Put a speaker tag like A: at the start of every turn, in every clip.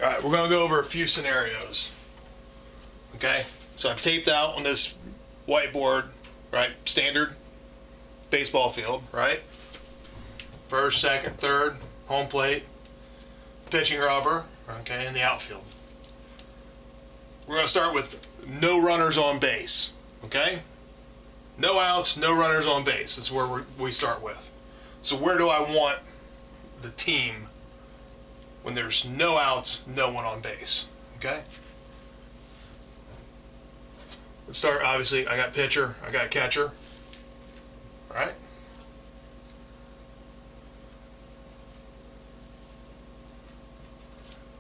A: All right, we're going to go over a few scenarios. Okay, so I've taped out on this whiteboard, right, standard baseball field, right? First, second, third, home plate, pitching rubber, okay, and the outfield. We're going to start with no runners on base, okay? No outs, no runners on base. That's where we start with. So where do I want the team when there's no outs, no one on base, okay? Let's start, obviously, I got pitcher, I got catcher, all right?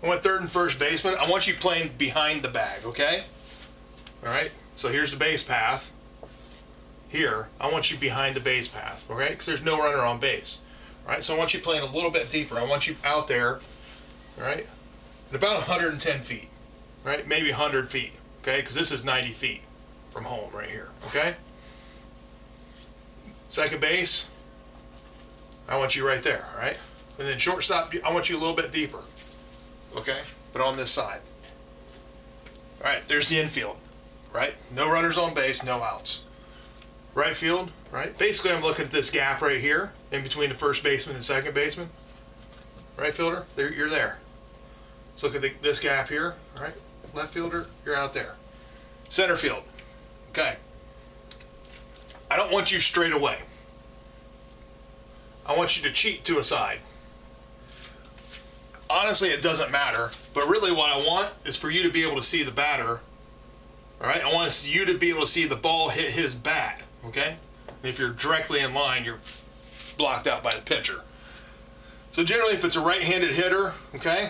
A: I want third and first baseman. I want you playing behind the bag, okay? All right, so here's the base path. Here, I want you behind the base path, okay? Because there's no runner on base, all right? So I want you playing a little bit deeper. I want you out there, all right, at about 110 feet, right? Maybe 100 feet, okay? Because this is 90 feet from home right here, okay? Second base, I want you right there, all right? And then shortstop, I want you a little bit deeper, okay? But on this side. All right, there's the infield, right? No runners on base, no outs. Right field, right? Basically, I'm looking at this gap right here in between the first baseman and second baseman. Right fielder, you're there. Let's look at this gap here, all right? Left fielder, you're out there. Center field, okay. I don't want you straight away. I want you to cheat to a side. Honestly, it doesn't matter, but really what I want is for you to be able to see the batter, all right? I want you to be able to see the ball hit his bat, okay? And if you're directly in line, you're blocked out by the pitcher. So generally, if it's a right-handed hitter, okay,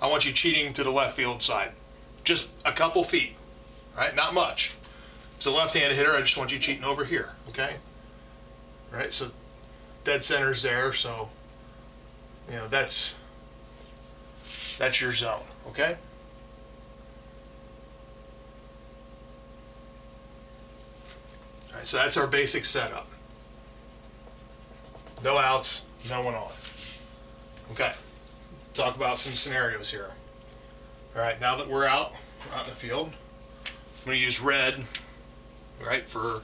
A: I want you cheating to the left field side. Just a couple feet, right? Not much. If it's a left-handed hitter, I just want you cheating over here, okay? All right, so dead center's there, so, you know, that's your zone, okay? All right, so that's our basic setup. No outs, no one on. Okay, talk about some scenarios here. All right, now that we're out in the field, I'm going to use red, right, for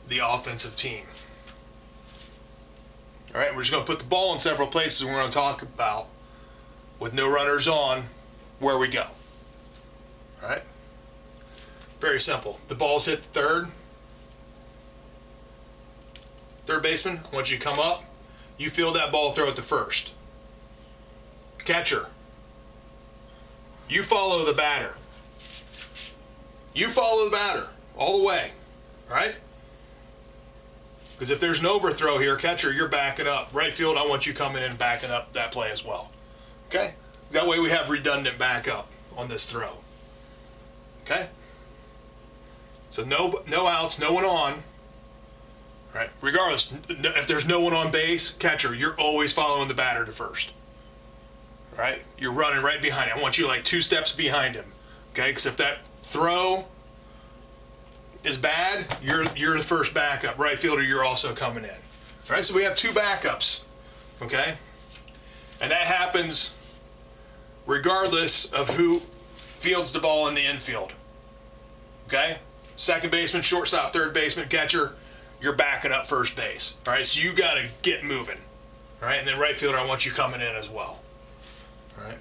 A: the offensive team. All right, we're just going to put the ball in several places, and we're going to talk about, with no runners on, where we go. All right? Very simple. The ball's hit third. Third baseman, I want you to come up. You field that ball, throw it to first. Catcher, you follow the batter. You follow the batter all the way. All right? Because if there's an overthrow here, catcher, you're backing up. Right field, I want you coming in and backing up that play as well. Okay? That way we have redundant backup on this throw. Okay? So no outs, no one on. Right? Regardless, if there's no one on base, catcher, you're always following the batter to first. Right? You're running right behind him. I want you like 2 steps behind him. Okay? Because if that throw is bad, you're the first backup. Right fielder, you're also coming in. All right? So we have 2 backups. Okay? And that happens regardless of who fields the ball in the infield. Okay? Second baseman, shortstop, third baseman, catcher, you're backing up first base. All right? So you got to get moving. All right? And then right fielder, I want you coming in as well. All right?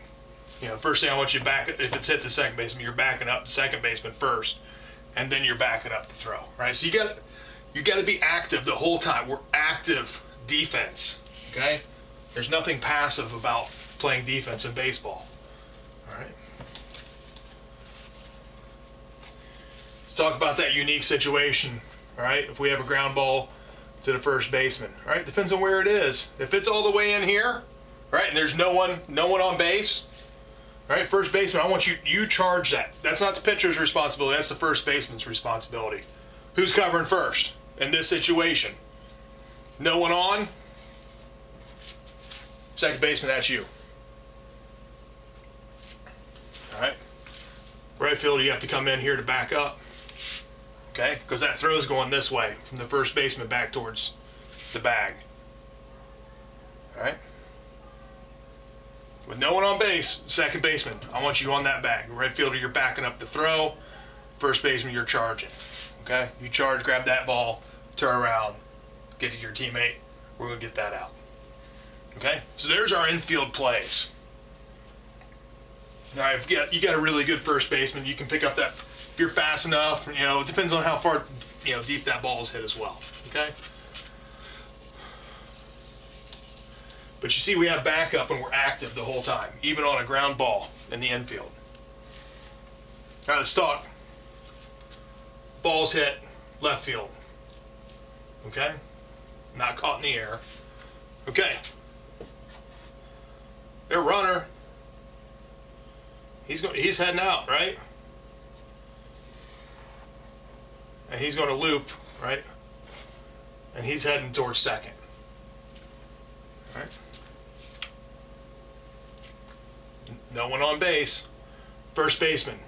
A: You know, first thing I want you to back, if it's hit the second baseman, you're backing up the second baseman first, and then you're backing up the throw. Right? So you got to be active the whole time. We're active defense. Okay? There's nothing passive about playing defense in baseball. All right? Let's talk about that unique situation. All right? If we have a ground ball to the first baseman. All right? Depends on where it is. If it's all the way in here, right, and there's no one on base, all right, first baseman, I want you charge that. That's not the pitcher's responsibility. That's the first baseman's responsibility. Who's covering first in this situation? No one on. Second baseman, that's you. All right. Right fielder, you have to come in here to back up. Okay? Because that throw is going this way from the first baseman back towards the bag. All right? With no one on base, second baseman, I want you on that bag. Right fielder, you're backing up the throw. First baseman, you're charging. Okay? You charge, grab that ball, turn around, get to your teammate. We're going to get that out. Okay? So there's our infield plays. All right, if you got a really good first baseman, you can pick up that, if you're fast enough, it depends on how far, deep that ball is hit as well. Okay? But you see, we have backup and we're active the whole time, even on a ground ball in the infield. All right, let's talk. Balls hit left field. Okay? Not caught in the air. Okay. Their runner, he's heading out, right? And he's going to loop, right? And he's heading towards second. All right? No one on base. First baseman.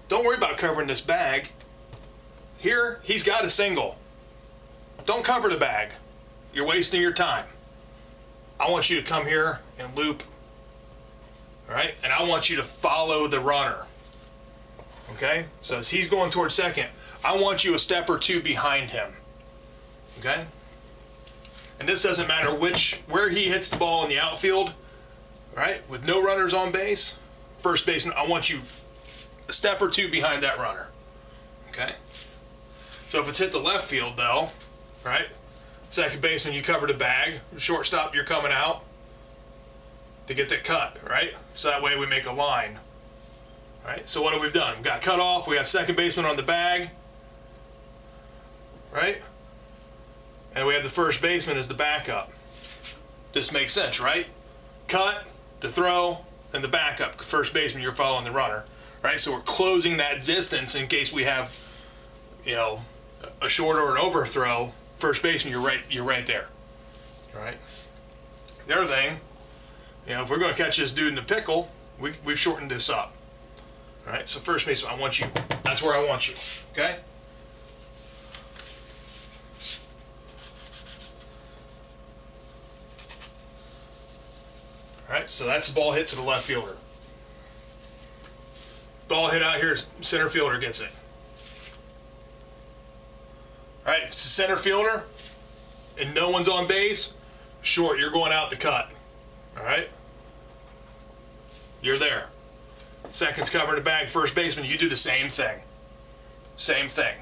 A: Don't worry about covering this bag. Here, he's got a single. Don't cover the bag. You're wasting your time. I want you to come here and loop. All right? And I want you to follow the runner. Okay? So as he's going towards second, I want you a step or two behind him. Okay? And this doesn't matter where he hits the ball in the outfield. Right? With no runners on base, first baseman, I want you a step or two behind that runner. Okay? So if it's hit the left field, though, right? Second baseman, you cover the bag. Shortstop, you're coming out to get that cut, right? So that way we make a line. Right? So what have we done? We've got cut off. We got second baseman on the bag. Right? And we have the first baseman as the backup. This makes sense, right? Cut, the throw, and the backup. First baseman, you're following the runner. Right? So we're closing that distance in case we have, a short or an overthrow. First baseman, you're right there. All right? The other thing, if we're going to catch this dude in a pickle, we've shortened this up. All right? So first baseman, I want you. That's where I want you. Okay? All right, so that's a ball hit to the left fielder. Ball hit out here, center fielder gets it. All right, if it's a center fielder and no one's on base, short, you're going out the cut. All right? You're there. Second's covering the bag, first baseman, you do the same thing. Same thing.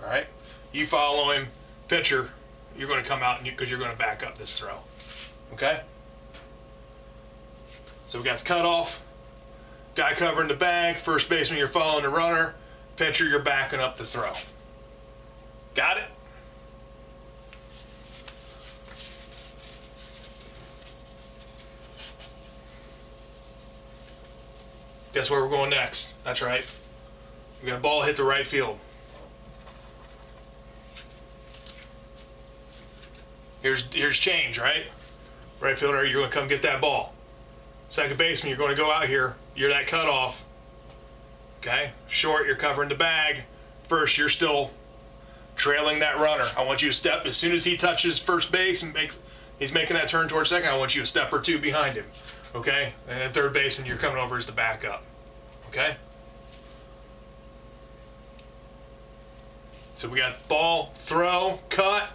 A: All right? You follow him, pitcher, you're going to come out because you're going to back up this throw. Okay? So we got the cutoff, guy covering the bag, first baseman, you're following the runner, pitcher, you're backing up the throw. Got it? Guess where we're going next? That's right. We got a ball hit the right field. Here's change, right? Right fielder, you're going to come get that ball. Second baseman, you're going to go out here. You're that cutoff. Okay? Short, you're covering the bag. First, you're still trailing that runner. I want you to step. As soon as he touches first base and he's making that turn towards second, I want you a step or two behind him. Okay? And then third baseman, you're coming over as the backup. Okay? So we got ball, throw, cut,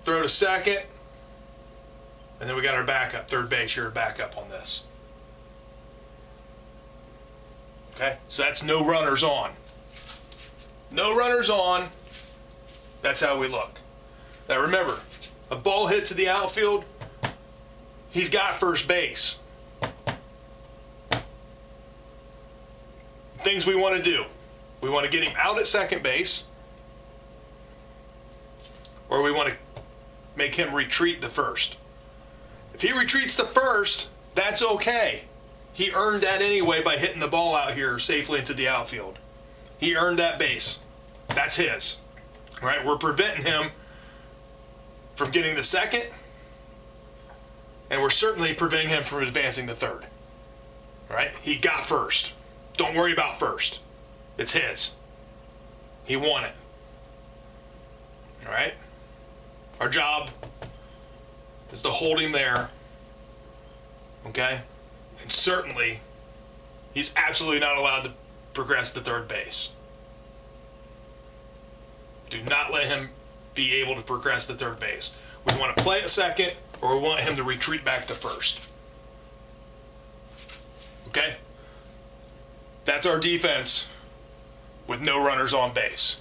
A: throw to second. And then we got our backup, third base, you're a backup on this. Okay? So that's no runners on. No runners on. That's how we look. Now remember, a ball hit to the outfield, he's got first base. Things we want to do. We want to get him out at second base, or we want to make him retreat the first. If he retreats the first, that's okay. He earned that anyway by hitting the ball out here safely into the outfield. He earned that base. That's his. All right, we're preventing him from getting the second, and we're certainly preventing him from advancing the third. All right, he got first. Don't worry about first. It's his. He won it. All right? Our job is to hold him there Okay? And certainly, he's absolutely not allowed to progress to third base. Do not let him be able to progress to third base. We want to play at second, or we want him to retreat back to first. Okay? That's our defense with no runners on base.